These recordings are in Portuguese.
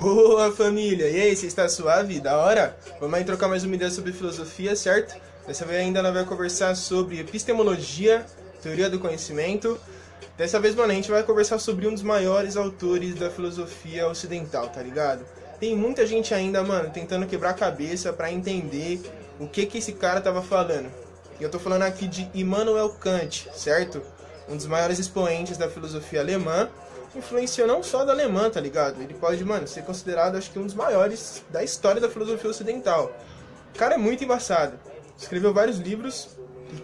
Boa, família! E aí, você está suave? Da hora? Vamos aí trocar mais uma ideia sobre filosofia, certo? Dessa vez ainda nós vamos conversar sobre epistemologia, teoria do conhecimento. Dessa vez, mano, a gente vai conversar sobre um dos maiores autores da filosofia ocidental, tá ligado? Tem muita gente ainda, mano, tentando quebrar a cabeça pra entender o que esse cara tava falando. E eu tô falando aqui de Immanuel Kant, certo? Um dos maiores expoentes da filosofia alemã. Influenciou não só da alemã, tá ligado? Ele pode, mano, ser considerado, acho que um dos maiores da história da filosofia ocidental. O cara é muito embaçado. Escreveu vários livros,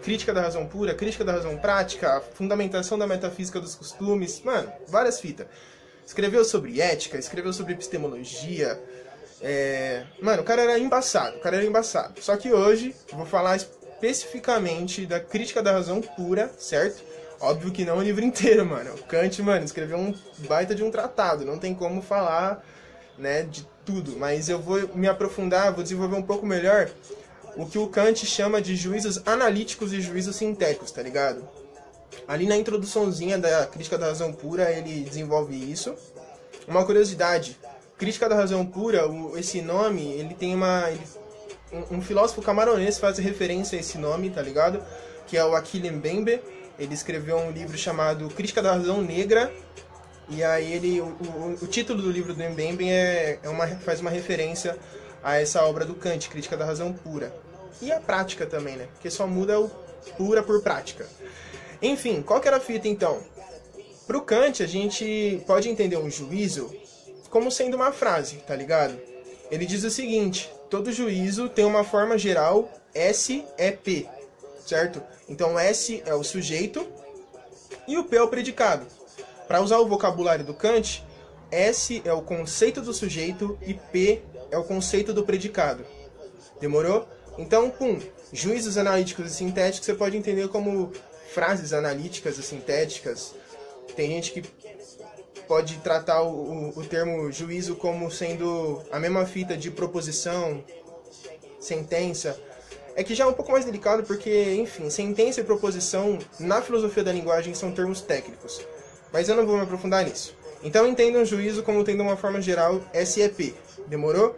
Crítica da Razão Pura, Crítica da Razão Prática, Fundamentação da Metafísica dos Costumes, mano, várias fitas. Escreveu sobre ética, escreveu sobre epistemologia. Mano, o cara era embaçado, Só que hoje eu vou falar especificamente da Crítica da Razão Pura, certo? Óbvio que não o livro inteiro, mano. O Kant, mano, escreveu um baita de um tratado. Não tem como falar, né, de tudo. Mas eu vou me aprofundar, vou desenvolver um pouco melhor o que o Kant chama de juízos analíticos e juízos sintéticos, tá ligado? Ali na introduçãozinha da Crítica da Razão Pura, ele desenvolve isso. Uma curiosidade, Crítica da Razão Pura, esse nome, ele tem um filósofo camaronês faz referência a esse nome, tá ligado? Que é o Achille Mbembe. Ele escreveu um livro chamado Crítica da Razão Negra, e aí o título do livro do Mbembe faz uma referência a essa obra do Kant, Crítica da Razão Pura. E a prática também, né? Porque só muda o pura por prática. Enfim, qual que era a fita então? Pro Kant, a gente pode entender um juízo como sendo uma frase, tá ligado? Ele diz o seguinte: todo juízo tem uma forma geral, S é P. Certo? Então S é o sujeito e o P é o predicado. Para usar o vocabulário do Kant, S é o conceito do sujeito e P é o conceito do predicado. Demorou? Então, juízos analíticos e sintéticos você pode entender como frases analíticas e sintéticas. Tem gente que pode tratar o termo juízo como sendo a mesma fita de proposição, sentença. É que já é um pouco mais delicado porque, enfim, sentença e proposição na filosofia da linguagem são termos técnicos. Mas eu não vou me aprofundar nisso. Então entendam o juízo como tendo uma forma geral SEP. Demorou?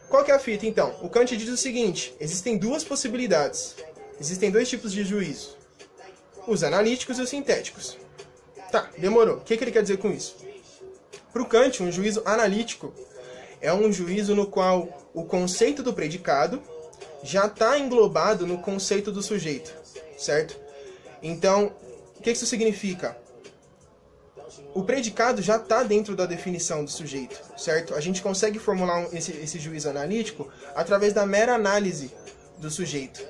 Qual que é a fita, então? O Kant diz o seguinte: existem duas possibilidades. Existem dois tipos de juízo. Os analíticos e os sintéticos. Tá, demorou. O que ele quer dizer com isso? Para o Kant, um juízo analítico é um juízo no qual o conceito do predicado já está englobado no conceito do sujeito, certo? Então, o que isso significa? O predicado já está dentro da definição do sujeito, certo? A gente consegue formular esse juízo analítico através da mera análise do sujeito.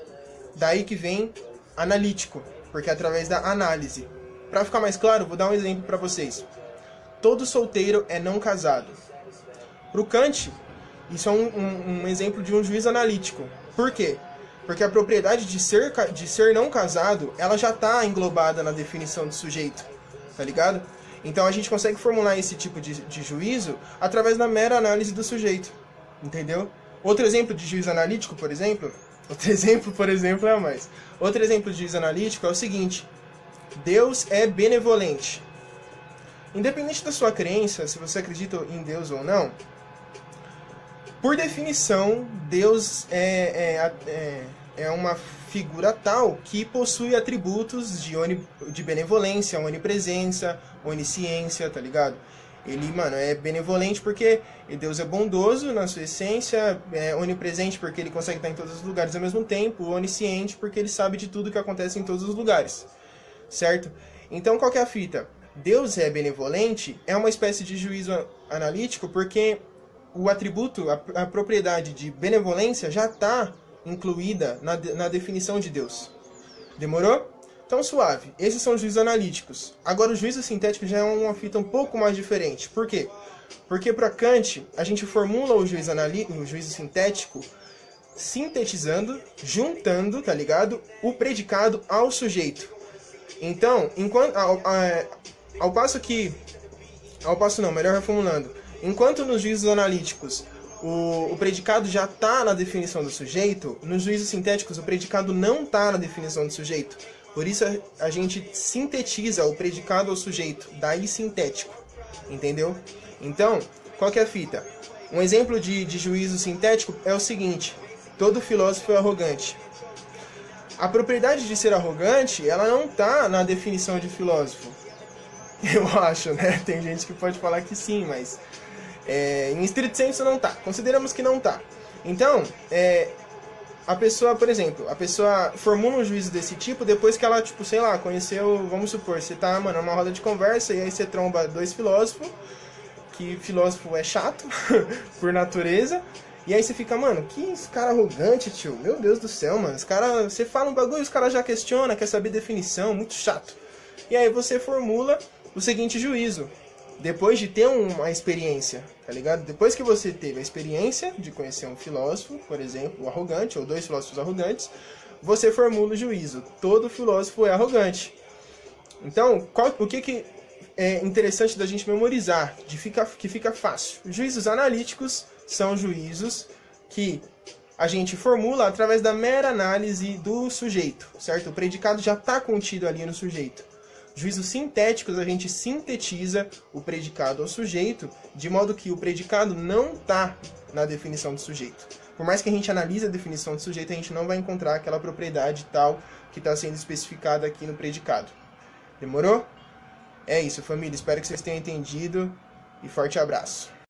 Daí que vem analítico, porque é através da análise. Para ficar mais claro, vou dar um exemplo para vocês. Todo solteiro é não casado. Para o Kant, isso é um exemplo de um juízo analítico. Por quê? Porque a propriedade de ser não casado, ela já está englobada na definição do sujeito, tá ligado? Então a gente consegue formular esse tipo de juízo através da mera análise do sujeito, entendeu? Outro exemplo de juízo analítico, por exemplo, Outro exemplo de juízo analítico é o seguinte: Deus é benevolente. Independente da sua crença, se você acredita em Deus ou não, por definição, Deus é uma figura tal que possui atributos de benevolência, onipresença, onisciência, tá ligado? Ele, mano, é benevolente porque Deus é bondoso na sua essência, é onipresente porque ele consegue estar em todos os lugares ao mesmo tempo, onisciente porque ele sabe de tudo que acontece em todos os lugares, certo? Então, qual que é a fita? Deus é benevolente é uma espécie de juízo analítico porque o atributo, a propriedade de benevolência já está incluída na definição de Deus. Demorou? Então, suave. Esses são os juízos analíticos. Agora, o juízo sintético já é uma fita um pouco mais diferente. Por quê? Porque para Kant, a gente formula o juízo sintético sintetizando, juntando, tá ligado? O predicado ao sujeito. Então, melhor reformulando. Enquanto nos juízos analíticos o predicado já está na definição do sujeito, nos juízos sintéticos o predicado não está na definição do sujeito. Por isso a gente sintetiza o predicado ao sujeito, daí sintético, entendeu? Então, qual que é a fita? Um exemplo de juízo sintético é o seguinte: todo filósofo é arrogante. A propriedade de ser arrogante, ela não está na definição de filósofo. Eu acho, né? Tem gente que pode falar que sim, mas em estrito senso não está. Consideramos que não está. Então, a pessoa, por exemplo, a pessoa formula um juízo desse tipo depois que ela, tipo, sei lá, conheceu, vamos supor, você tá, mano, numa roda de conversa e aí você tromba dois filósofos, que filósofo é chato, por natureza, e aí você fica, mano, que cara arrogante, tio, meu Deus do céu, mano, os cara, você fala um bagulho, os caras já questionam, quer saber definição, muito chato. E aí você formula o seguinte juízo, depois de ter uma experiência, tá ligado? Depois que você teve a experiência de conhecer um filósofo, por exemplo, arrogante, ou dois filósofos arrogantes, você formula o juízo. Todo filósofo é arrogante. Então, o que é interessante da gente memorizar, que fica fácil? Juízos analíticos são juízos que a gente formula através da mera análise do sujeito, certo? O predicado já está contido ali no sujeito. Juízos sintéticos, a gente sintetiza o predicado ao sujeito, de modo que o predicado não está na definição do sujeito. Por mais que a gente analise a definição do sujeito, a gente não vai encontrar aquela propriedade tal que está sendo especificada aqui no predicado. Demorou? É isso, família. Espero que vocês tenham entendido e forte abraço.